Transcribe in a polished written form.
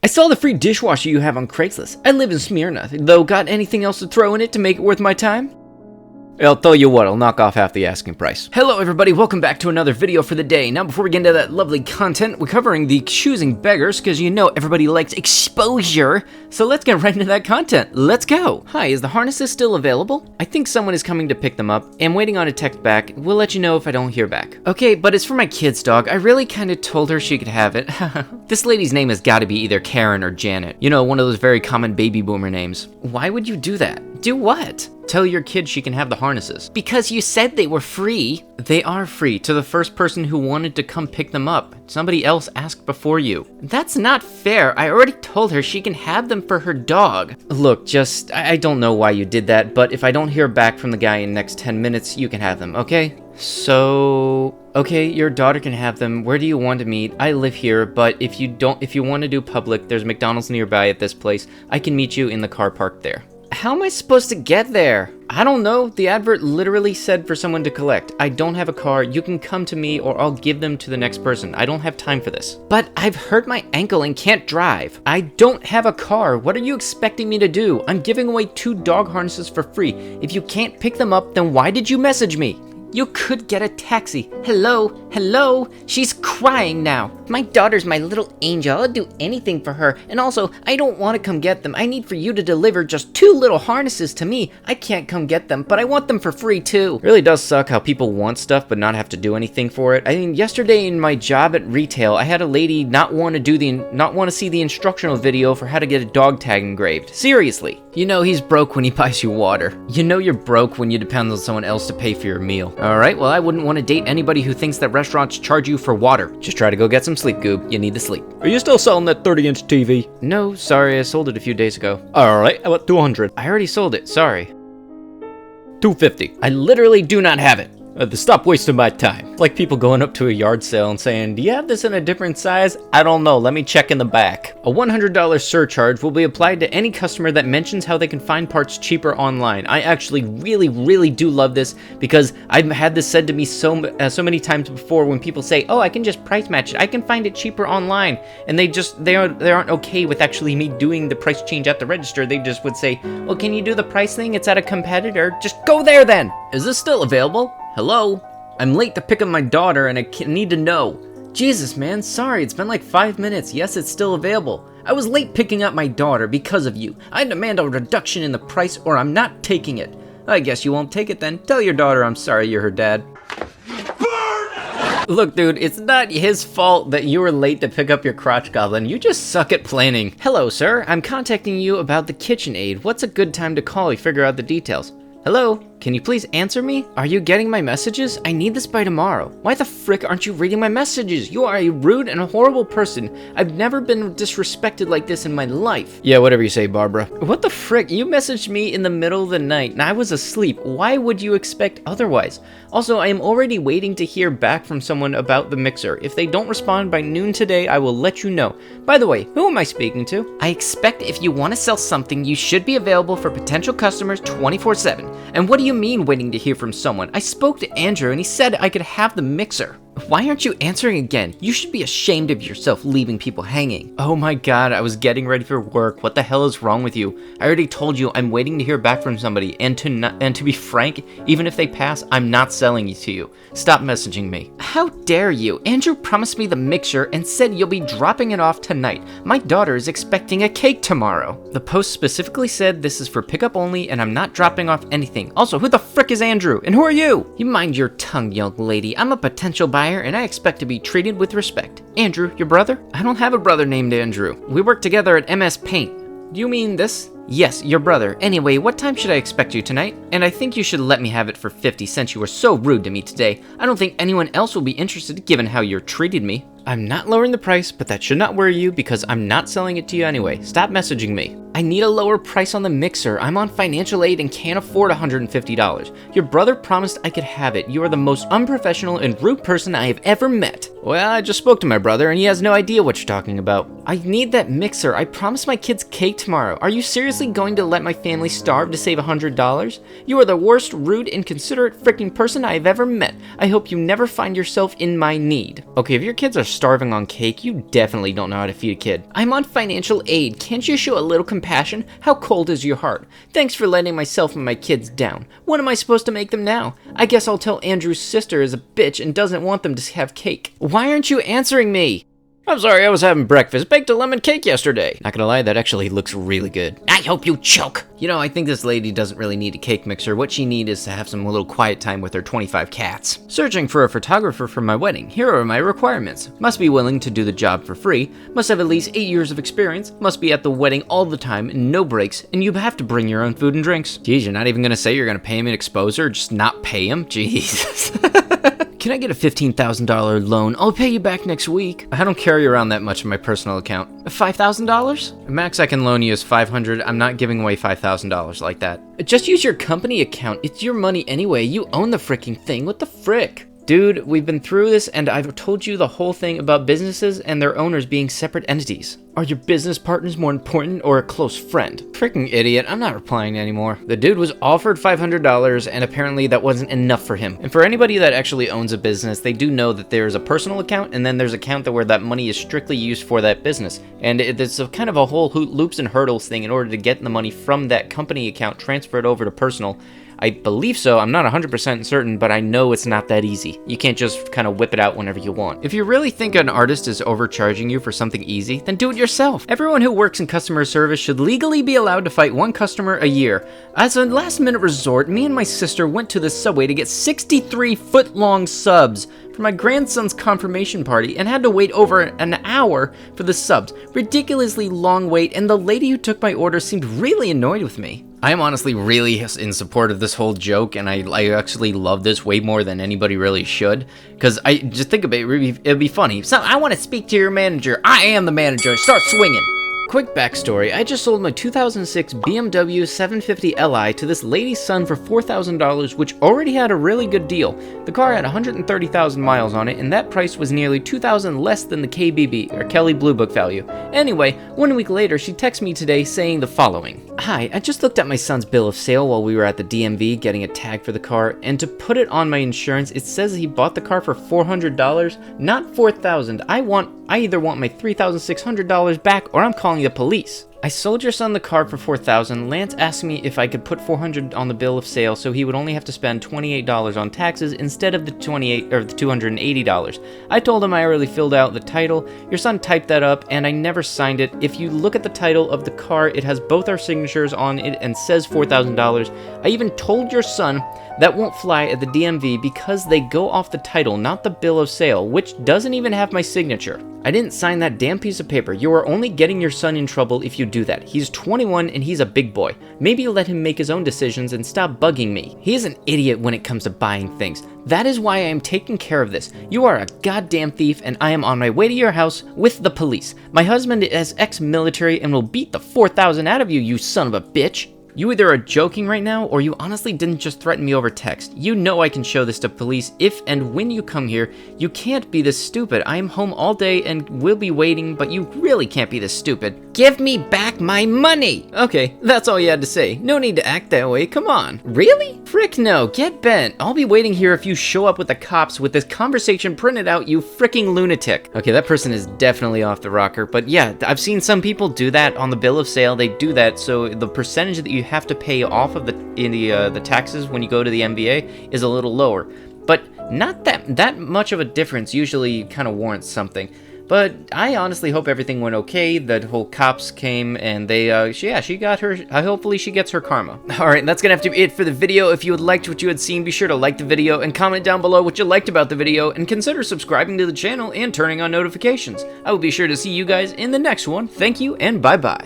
I saw the free dishwasher you have on Craigslist. I live in Smyrna, though got anything else to throw in it to make it worth my time? I'll tell you what, I'll knock off half the asking price. Hello everybody, welcome back to another video for the day. Now before we get into that lovely content, we're covering the Choosingbeggars, because you know everybody likes exposure. So let's get right into that content. Let's go. Hi, is the harnesses still available? I think someone is coming to pick them up. I'm waiting on a text back. We'll let you know if I don't hear back. Okay, but it's for my kid's dog. I really kind of told her she could have it. This lady's name has got to be either Karen or Janet. You know, one of those very common baby boomer names. Why would you do that? Do what? Tell your kid she can have the harnesses. Because you said they were free. They are free to the first person who wanted to come pick them up. Somebody else asked before you. That's not fair. I already told her she can have them for her dog. Look, I don't know why you did that, but if I don't hear back from the guy in the next 10 minutes, you can have them, okay? So, okay, your daughter can have them. Where do you want to meet? I live here, but if you want to do public, there's McDonald's nearby at this place. I can meet you in the car parked there. How am I supposed to get there? I don't know. The advert literally said for someone to collect. I don't have a car. You can come to me or I'll give them to the next person. I don't have time for this. But I've hurt my ankle and can't drive. I don't have a car. What are you expecting me to do? I'm giving away 2 dog harnesses for free. If you can't pick them up, then why did you message me? You could get a taxi. Hello? Hello? She's crying now. My daughter's my little angel. I'll do anything for her. And also, I don't want to come get them. I need for you to deliver just 2 little harnesses to me. I can't come get them, but I want them for free too. It really does suck how people want stuff but not have to do anything for it. I mean, yesterday in my job at retail, I had a lady not want to see the instructional video for how to get a dog tag engraved. Seriously. You know he's broke when he buys you water. You know you're broke when you depend on someone else to pay for your meal. Alright, well I wouldn't want to date anybody who thinks that restaurants charge you for water. Just try to go get some sleep, Goob. You need the sleep. Are you still selling that 30-inch TV? No, sorry, I sold it a few days ago. Alright, how about 200? I already sold it, sorry. 250. I literally do not have it. Stop wasting my time. Like people going up to a yard sale and saying, do you have this in a different size? I don't know, let me check in the back. A $100 surcharge will be applied to any customer that mentions how they can find parts cheaper online. I actually really do love this because I've had this said to me so many times before when people say, oh, I can just price match it. I can find it cheaper online. And they aren't okay with actually me doing the price change at the register. They just would say, well, can you do the price thing? It's at a competitor. Just go there then. Is this still available? Hello? I'm late to pick up my daughter and I need to know. Jesus, man, sorry, it's been like 5 minutes. Yes, it's still available. I was late picking up my daughter because of you. I demand a reduction in the price or I'm not taking it. I guess you won't take it then. Tell your daughter I'm sorry you're her dad. Burn! Look, dude, it's not his fault that you were late to pick up your crotch goblin. You just suck at planning. Hello, sir. I'm contacting you about the KitchenAid. What's a good time to call you? Figure out the details. Hello? Can you please answer me? Are you getting my messages? I need this by tomorrow. Why the frick aren't you reading my messages? You are a rude and a horrible person. I've never been disrespected like this in my life. Yeah, whatever you say, Barbara. What the frick? You messaged me in the middle of the night and I was asleep. Why would you expect otherwise? Also, I am already waiting to hear back from someone about the mixer. If they don't respond by noon today, I will let you know. By the way, who am I speaking to? I expect if you want to sell something, you should be available for potential customers 24/7. And what do you mean waiting to hear from someone? I spoke to Andrew and he said I could have the mixer. Why aren't you answering again? You should be ashamed of yourself leaving people hanging. Oh my god, I was getting ready for work. What the hell is wrong with you? I already told you I'm waiting to hear back from somebody, and to be frank, even if they pass, I'm not selling it to you. Stop messaging me. How dare you? Andrew promised me the mixer and said you'll be dropping it off tonight. My daughter is expecting a cake tomorrow. The post specifically said this is for pickup only and I'm not dropping off anything. Also, who the frick is Andrew? And who are you? You mind your tongue, young lady. I'm a potential buyer and I expect to be treated with respect. Andrew, your brother? I don't have a brother named Andrew. We work together at MS Paint. Do you mean this? Yes, your brother. Anyway, what time should I expect you tonight? And I think you should let me have it for 50 since you were so rude to me today. I don't think anyone else will be interested given how you're treated me. I'm not lowering the price, but that should not worry you because I'm not selling it to you anyway. Stop messaging me. I need a lower price on the mixer. I'm on financial aid and can't afford $150. Your brother promised I could have it. You are the most unprofessional and rude person I have ever met. Well, I just spoke to my brother and he has no idea what you're talking about. I need that mixer. I promised my kids cake tomorrow. Are you seriously going to let my family starve to save $100? You are the worst, rude, inconsiderate freaking person I have ever met. I hope you never find yourself in my need. Okay, if your kids are starving on cake, you definitely don't know how to feed a kid. I'm on financial aid. Can't you show a little compassion? How cold is your heart? Thanks for letting myself and my kids down. What am I supposed to make them now? I guess I'll tell Andrew's sister is a bitch and doesn't want them to have cake. Why aren't you answering me? I'm sorry, I was having breakfast. Baked a lemon cake yesterday. Not gonna lie, that actually looks really good. I hope you choke. You know, I think this lady doesn't really need a cake mixer. What she needs is to have some little quiet time with her 25 cats. Searching for a photographer for my wedding. Here are my requirements. Must be willing to do the job for free. Must have at least 8 years of experience. Must be at the wedding all the time, no breaks. And you have to bring your own food and drinks. Geez, you're not even gonna say you're gonna pay him an exposure, just not pay him? Jesus. Can I get a $15,000 loan? I'll pay you back next week. I don't carry around that much in my personal account. $5,000? Max I can loan you is $500. I'm not giving away $5,000 like that. Just use your company account. It's your money anyway. You own the freaking thing. What the frick? Dude, we've been through this and I've told you the whole thing about businesses and their owners being separate entities. Are your business partners more important or a close friend? Freaking idiot, I'm not replying anymore. The dude was offered $500 and apparently that wasn't enough for him. And for anybody that actually owns a business, they do know that there's a personal account and then there's an account where that money is strictly used for that business. And it's a kind of a whole loops and hurdles thing in order to get the money from that company account transferred over to personal. I believe so, I'm not 100% certain, but I know it's not that easy. You can't just kind of whip it out whenever you want. If you really think an artist is overcharging you for something easy, then do it yourself. Everyone who works in customer service should legally be allowed to fight one customer a year. As a last-minute resort, me and my sister went to the Subway to get 63-foot-long subs for my grandson's confirmation party and had to wait over an hour for the subs. Ridiculously long wait, and the lady who took my order seemed really annoyed with me. I am honestly really in support of this whole joke, and I actually love this way more than anybody really should. Because I just think about it, it'd be funny. So I want to speak to your manager. I am the manager. Start swinging. Quick backstory, I just sold my 2006 BMW 750 Li to this lady's son for $4,000, which already had a really good deal. The car had 130,000 miles on it, and that price was nearly $2,000 less than the KBB, or Kelly Blue Book value. Anyway, 1 week later, she texted me today saying the following. Hi, I just looked at my son's bill of sale while we were at the DMV getting a tag for the car, and to put it on my insurance, it says he bought the car for $400, not $4,000. I either want my $3,600 back or I'm calling the police. I sold your son the car for $4,000. Lance asked me if I could put $400 on the bill of sale so he would only have to spend $28 on taxes instead of the $280. I told him I already filled out the title. Your son typed that up and I never signed it. If you look at the title of the car, it has both our signatures on it and says $4,000. I even told your son that won't fly at the DMV because they go off the title, not the bill of sale, which doesn't even have my signature. I didn't sign that damn piece of paper. You are only getting your son in trouble if you do that. He's 21 and he's a big boy. Maybe let him make his own decisions and stop bugging me. He is an idiot when it comes to buying things. That is why I am taking care of this. You are a goddamn thief and I am on my way to your house with the police. My husband is ex-military and will beat the 4,000 out of you, you son of a bitch. You either are joking right now, or you honestly didn't just threaten me over text. You know I can show this to police if and when you come here. You can't be this stupid. I am home all day and will be waiting, but you really can't be this stupid. Give me back my money! Okay, that's all you had to say. No need to act that way, come on. Really? Frick no, get bent. I'll be waiting here if you show up with the cops with this conversation printed out, you fricking lunatic. Okay, that person is definitely off the rocker, but yeah, I've seen some people do that on the bill of sale. They do that, so the percentage that you have to pay off of the taxes when you go to the MVA is a little lower, but not that much of a difference. Usually kind of warrants something. But I honestly hope everything went okay. The whole cops came and she got her, hopefully she gets her karma. Alright, that's gonna have to be it for the video. If you liked what you had seen, be sure to like the video and comment down below what you liked about the video, and consider subscribing to the channel and turning on notifications. I will be sure to see you guys in the next one. Thank you and bye bye.